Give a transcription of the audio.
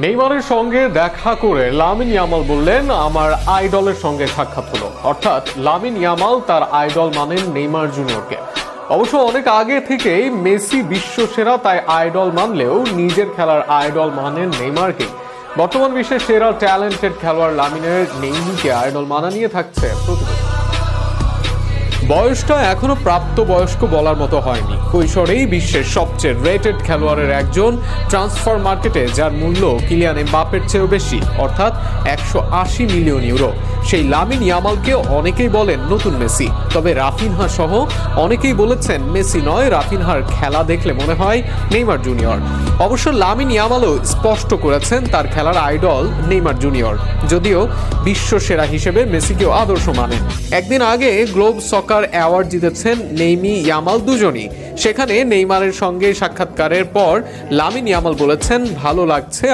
নেইমারের সঙ্গে দেখা করে লামিন ইয়ামাল বললেন, আমার আইডলের সঙ্গে সাক্ষাৎ হলো। অর্থাৎ লামিন ইয়ামাল তার আইডল মানেন নেইমার জুনিয়রকে। অবশ্য অনেক আগে থেকেই মেসি বিশ্বসেরা, তাই আইডল মানলেও নিজের খেলার আইডল মানেন নেইমারকে। বর্তমান বিশ্বের সেরা ট্যালেন্টেড খেলোয়াড় লামিনের নেইমিকে আইডল মানা নিয়ে থাকছে প্রতিবেদন। বয়সটা এখনো প্রাপ্তবয়স্ক বলার মতো হয়নি। কৈশোরেই বিশ্বের সবচেয়ে রেটেড খেলোয়াড়ের একজন, ট্রান্সফার মার্কেটে যার মূল্য কিলিয়ান এমবাপ্পের চেয়েও বেশি, অর্থাৎ 180 মিলিয়ন ইউরো। সেই লামিন ইয়ামালকে অনেকেই বলেন নতুন মেসি। তবে রাফিনহা সহ অনেকেই বলেছেন মেসি নয়, রাফিনহার খেলা দেখলে মনে হয় নেইমার জুনিয়র। অবশ্য লামিন ইয়ামালও স্পষ্ট করেছেন তার খেলার আইডল নেইমার জুনিয়র, যদিও বিশ্বসেরা হিসেবে মেসিকেও আদর্শ মানেন। একদিন আগে গ্লোব সকার অ্যাওয়ার্ড জিতেছেন নেইমি ইয়ামাল দুজনই। সেখানে নেইমারের সঙ্গে সাক্ষাৎকারের পর লামিন ইয়ামাল বলেছেন, ভালো লাগছে